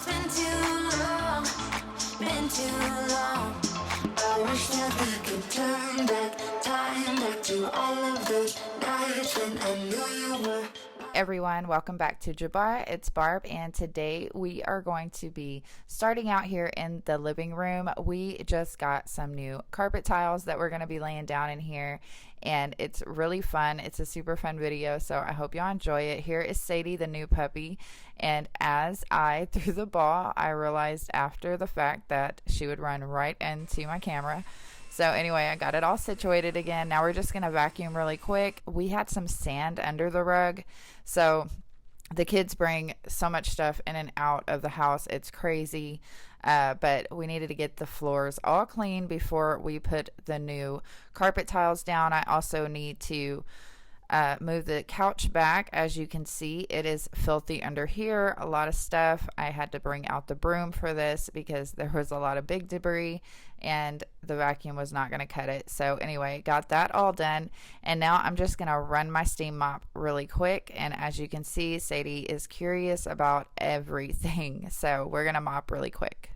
it's been too long, been too long. I wish that we could turn back time, back to all of those nights when I knew you were. Everyone, welcome back to Jabara. It's Barb, and today we are going to be starting out here in the living room. We just got some new carpet tiles that we're going to be laying down in here, and it's really fun. It's a super fun video, so I hope y'all enjoy it. Here is Sadie, the new puppy, and as I threw the ball, I realized after the fact that she would run right into my camera. So anyway, I got it all situated again. Now we're just going to vacuum really quick. We had some sand under the rug. So the kids bring so much stuff in and out of the house. It's crazy. But we needed to get the floors all clean before we put the new carpet tiles down. I also need to move the couch back. As you can see, it is filthy under here, a lot of stuff. I had to bring out the broom for this because there was a lot of big debris and the vacuum was not going to cut it. So anyway, got that all done, and now I'm just going to run my steam mop really quick. And as you can see, Sadie is curious about everything, so we're going to mop really quick.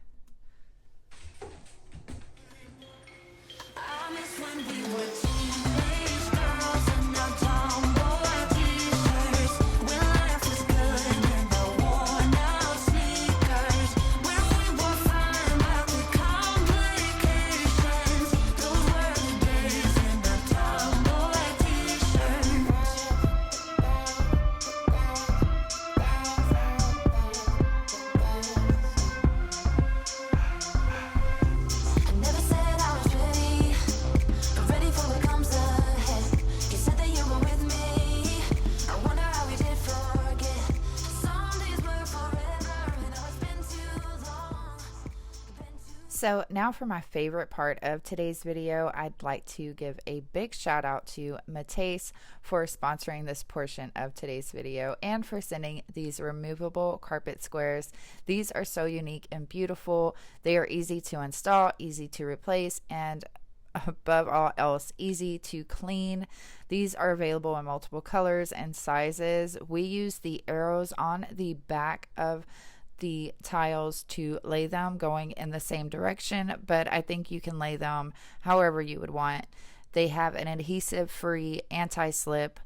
I miss when we were teenage girls in our tomboy t-shirts, when life was good in the worn out sneakers, when we were fine but with complications. Those were the days in the tomboy t-shirts. I never said I was ready, but ready for what comes ahead. You said that you were with me. I wonder how we did forget. Some days were forever, and now it's been too long. So now for my favorite part of today's video, I'd like to give a big shout out to MATACE for sponsoring this portion of today's video and for sending these removable carpet squares. These are so unique and beautiful. They are easy to install, easy to replace, and above all else, easy to clean. These are available in multiple colors and sizes. We use the arrows on the back of the tiles to lay them going in the same direction, but I think you can lay them however you would want. They have an adhesive free anti-slip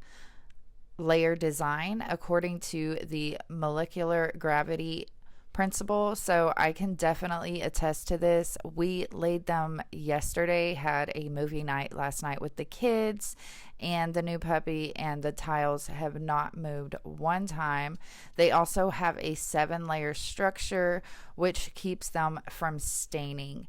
layer design according to the molecular gravity principle, so I can definitely attest to this. We laid them yesterday, had a movie night last night with the kids and the new puppy, and the tiles have not moved one time. They also have a 7-layer structure which keeps them from staining.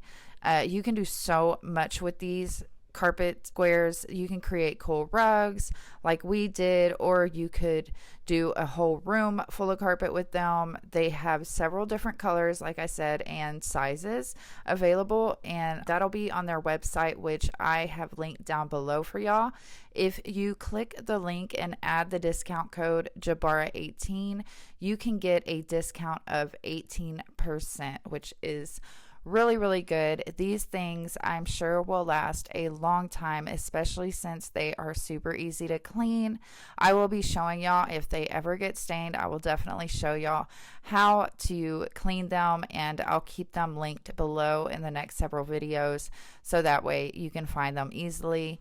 You can do so much with these carpet squares. You can create cool rugs like we did, or you could do a whole room full of carpet with them. They have several different colors, like I said, and sizes available, and that'll be on their website, which I have linked down below for y'all. If you click the link and add the discount code Jabara18, you can get a discount of 18%, which is really good. These things I'm sure will last a long time, especially since they are super easy to clean. I will be showing y'all if they ever get stained. I will definitely show y'all how to clean them, and I'll keep them linked below in the next several videos so that way you can find them easily.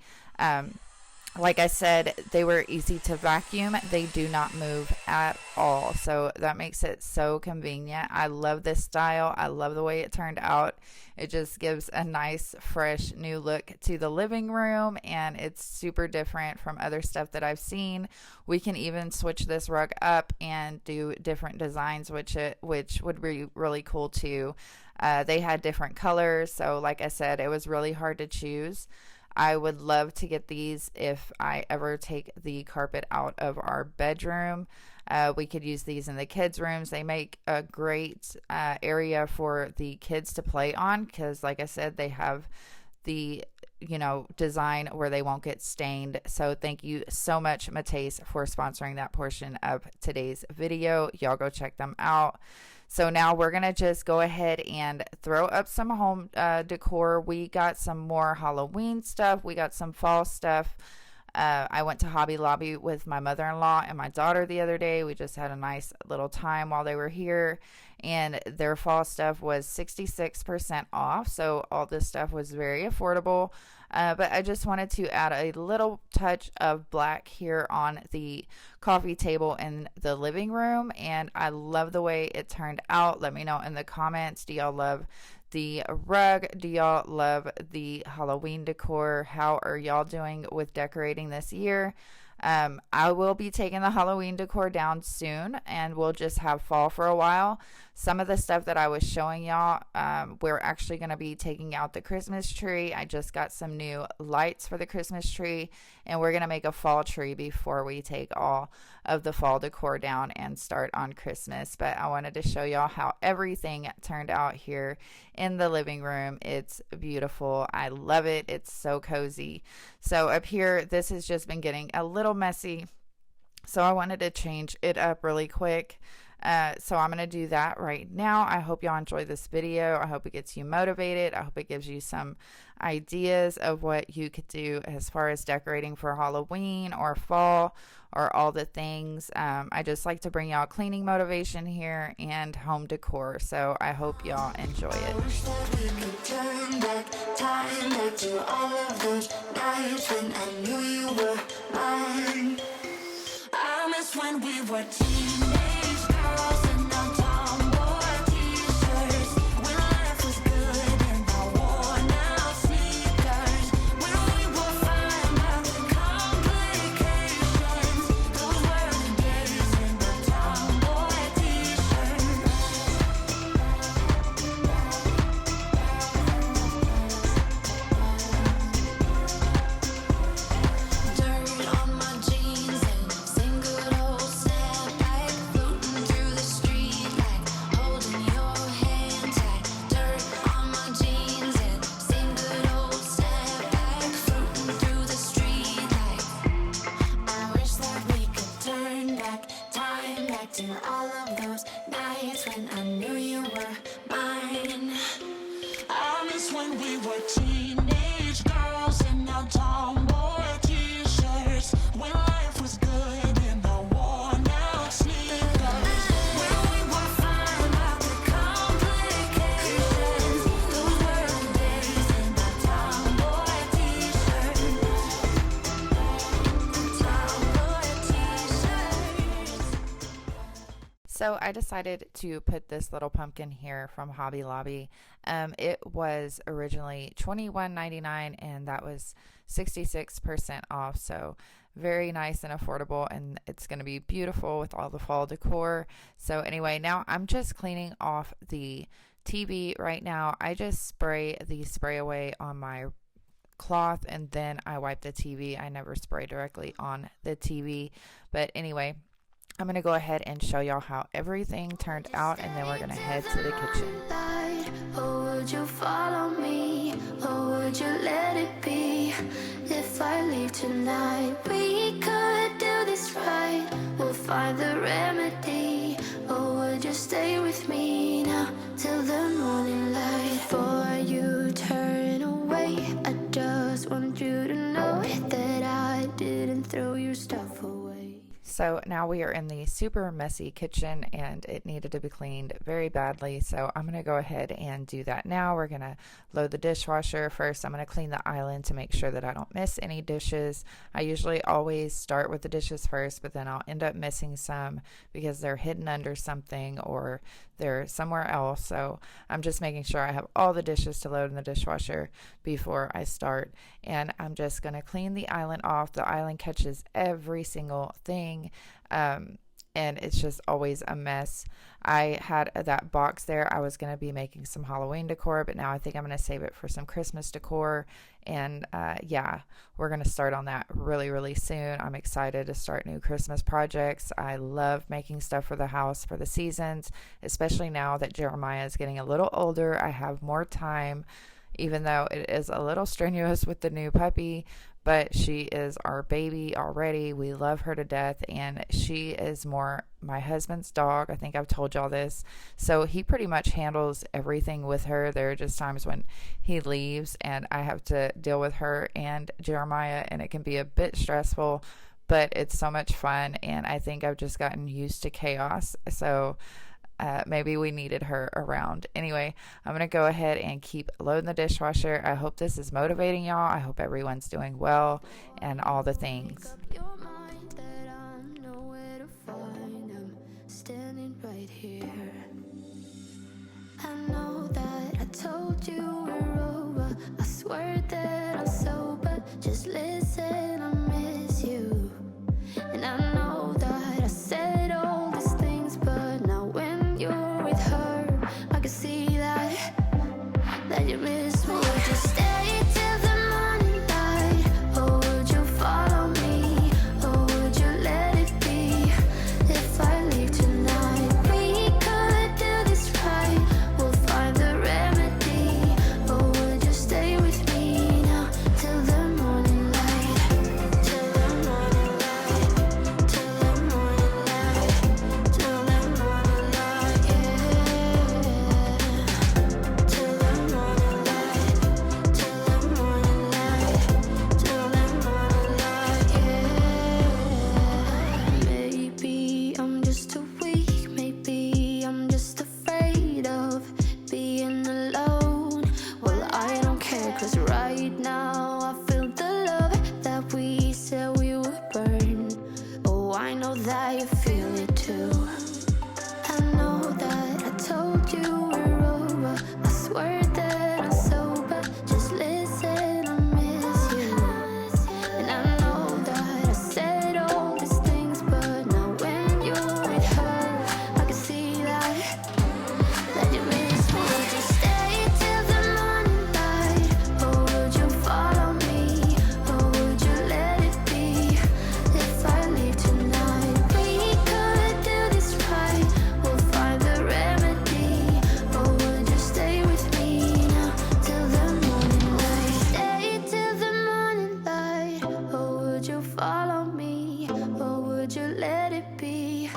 Like I said, they were easy to vacuum. They do not move at all, so that makes it so convenient. I love this style. I love the way it turned out. It just gives a nice, fresh, new look to the living room, and it's super different from other stuff that I've seen. We can even switch this rug up and do different designs, which would be really cool too. They had different colors, so like I said, it was really hard to choose. I would love to get these if I ever take the carpet out of our bedroom. We could use these in the kids' rooms. They make a great area for the kids to play on because, like I said, they have the design where they won't get stained. So thank you so much, MATACE, for sponsoring that portion of today's video. Y'all go check them out. So now we're going to just go ahead and throw up some home decor. We got some more Halloween stuff. We got some fall stuff. I went to Hobby Lobby with my mother-in-law and my daughter the other day. We just had a nice little time while they were here. and their fall stuff was 66% off. So all this stuff was very affordable. But I just wanted to add a little touch of black here on the coffee table in the living room, and I love the way it turned out. Let me know in the comments, do y'all love the rug? Do y'all love the Halloween decor? How are y'all doing with decorating this year? I will be taking the Halloween decor down soon, and we'll just have fall for a while. Some of the stuff that I was showing y'all, we're actually going to be taking out the Christmas tree. I just got some new lights for the Christmas tree, and we're going to make a fall tree before we take all of the fall decor down and start on Christmas. But I wanted to show y'all how everything turned out here in the living room. It's beautiful. I love it. It's so cozy. So up here, this has just been getting a little messy, so I wanted to change it up really quick. So I'm going to do that right now. I hope y'all enjoy this video. I hope it gets you motivated. I hope it gives you some ideas of what you could do as far as decorating for Halloween or fall or all the things. I just like to bring y'all cleaning motivation here and home decor. So I hope y'all enjoy it. I wish that we could turn back time back to all of those nights when I knew you were mine. I miss when we were teenage girls in our tomboy t-shirts, when life was good and our worn out sneakers, when we were fine about the complications. Those were the days in our tomboy t-shirts. Dirt on my jeans and same good old snapback, floating through the street like holding your hand tight. Dirt on my jeans and same good old snapback, floating through the street like. I wish that we could turn back time back to all of those nights when I knew you were mine. I miss when we were teenage girls in our tomboy t-shirts, when life was good in our worn out sneakers, when we were fine about the complications. Those were the days in our tomboy t-shirts. Tomboy t-shirts. So I decided to put this little pumpkin here from Hobby Lobby. It was originally $21.99, and that was 66% off. So very nice and affordable, and it's going to be beautiful with all the fall decor. So anyway, now I'm just cleaning off the TV right now. I just spray the spray away on my cloth, and then I wipe the TV. I never spray directly on the TV. But anyway, I'm going to go ahead and show y'all how everything turned out, and then we're going to head to the kitchen. Or would you follow me? Or would you let it be? If I leave tonight, we could do this right. We'll find the remedy. Or would you stay with me now till the morning light? Before you turn away, I just want you to know that I didn't throw your stuff away. So now we are in the super messy kitchen, and it needed to be cleaned very badly. So I'm going to go ahead and do that now. We're going to load the dishwasher. First, I'm going to clean the island to make sure that I don't miss any dishes. I usually always start with the dishes first, but then I'll end up missing some because they're hidden under something or they're somewhere else. So I'm just making sure I have all the dishes to load in the dishwasher before I start. And I'm just going to clean the island off. The island catches every single thing. And it's just always a mess. I had that box there. I was going to be making some Halloween decor, but now I think I'm going to save it for some Christmas decor. And yeah, we're going to start on that really, really soon. I'm excited to start new Christmas projects. I love making stuff for the house for the seasons, especially now that Jeremiah is getting a little older. I have more time, even though it is a little strenuous with the new puppy. But she is our baby already. We love her to death, and she is more my husband's dog. I think I've told y'all this. So he pretty much handles everything with her. There are just times when he leaves and I have to deal with her and Jeremiah, and it can be a bit stressful, but it's so much fun, and I think I've just gotten used to chaos. So maybe we needed her around. Anyway, I'm going to go ahead and keep loading the dishwasher. I hope this is motivating y'all. I hope everyone's doing well and all the things. Standing right here. I know that I told you we're over. I swear that I'm sober. Just listen, I miss you. And I know that I said all these things, but now when you're with her, I can see that you miss me. Would you stay till the morning light, or would you follow me, or would you let it be? If I leave tonight, we could do this right. We'll find the remedy. Or would you stay with me now till the morning light? Till the morning light. Till the morning light. Till the morning light. Yeah. Till the morning light. Till the morning light. Till the morning light. Yeah. Maybe I'm just too weak. Maybe I'm just afraid of being alone. Well, I don't care, 'cause right now I feel the love that we said we would burn. Oh, I know that you feel it too. I know that I told you we're over. I swear that I'm sober. Just listen, I miss you. And I know that I said all these things, but now when you're with her, I can see that you miss me. Would you stay till the morning light, or would you follow me, or would you let it be? If I leave tonight, we could do this right. We'll find the remedy. Or would you stay with me now till the morning light? Stay till the morning light. Or would you follow me, or would you let it be?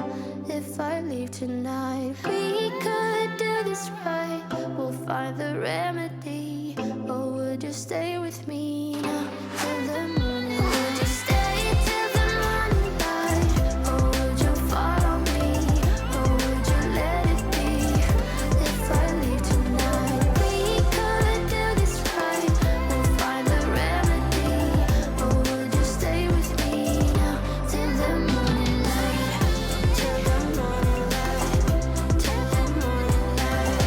If I leave tonight, we could do this right. We'll find the remedy. Or would you stay with me now till the morning? Would you stay till the morning light, or would you follow me, or would you let it be? If I leave tonight, we could do this right. We'll find the remedy. Or would you stay with me now till the morning light? Till the morning light. Till the morning light.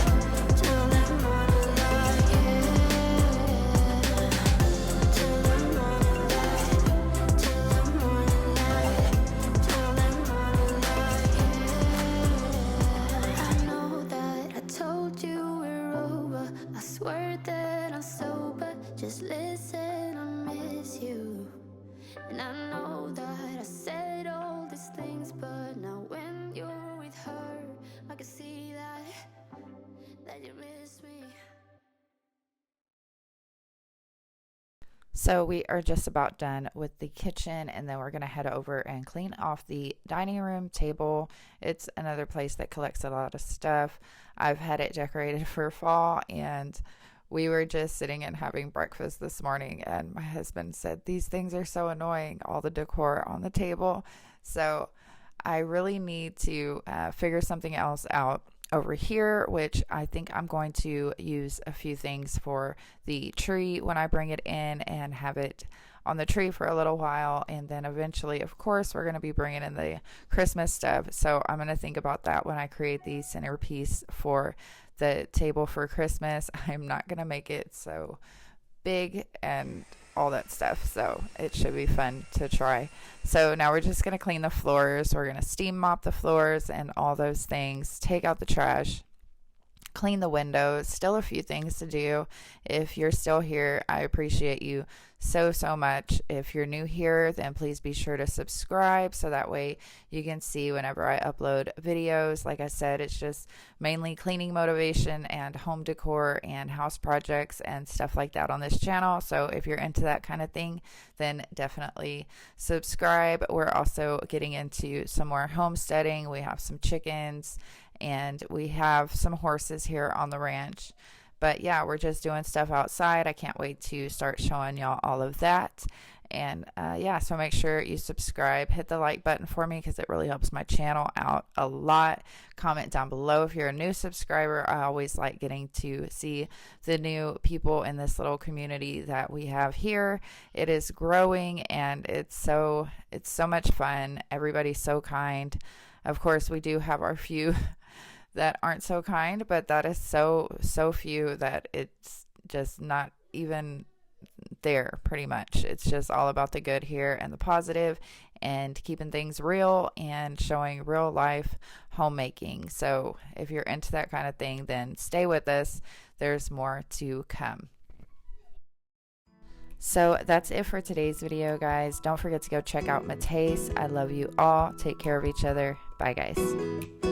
Till the morning light. Yeah. Till the morning light. Till the morning light. Till the morning light. Yeah. I know that I told you we're over. I swear that I'm sober. Just listen, I miss you. And I know that I said all these things, but now when you're with her, I can see that you miss me. So we are just about done with the kitchen, and then we're going to head over and clean off the dining room table. It's another place that collects a lot of stuff. I've had it decorated for fall, and we were just sitting and having breakfast this morning, and my husband said, "These things are so annoying, all the decor on the table." So I really need to figure something else out over here, which I think I'm going to use a few things for the tree when I bring it in and have it on the tree for a little while. And then eventually, of course, we're going to be bringing in the Christmas stuff. So I'm going to think about that when I create the centerpiece for the table for Christmas. I'm not going to make it so big and all that stuff, so it should be fun to try. So now we're just going to clean the floors. We're going to steam mop the floors and all those things, take out the trash, clean the windows. Still a few things to do. If you're still here, I appreciate you so much. If you're new here, then please be sure to subscribe so that way you can see whenever I upload videos. Like I said, it's just mainly cleaning motivation and home decor and house projects and stuff like that on this channel. So if you're into that kind of thing, then definitely subscribe. We're also getting into some more homesteading. We have some chickens and we have some horses here on the ranch. But yeah, we're just doing stuff outside. I can't wait to start showing y'all all of that. And yeah, so make sure you subscribe, hit the like button for me because it really helps my channel out a lot. Comment down below if you're a new subscriber. I always like getting to see the new people in this little community that we have here. It is growing and it's so much fun. Everybody's so kind. Of course, we do have our few that aren't so kind, but that is so few that it's just not even there. Pretty much it's just all about the good here and the positive and keeping things real and showing real life homemaking. So if you're into that kind of thing, then stay with us. There's more to come. So that's it for today's video, guys. Don't forget to go check out MATACE. I love you all. Take care of each other. Bye, guys.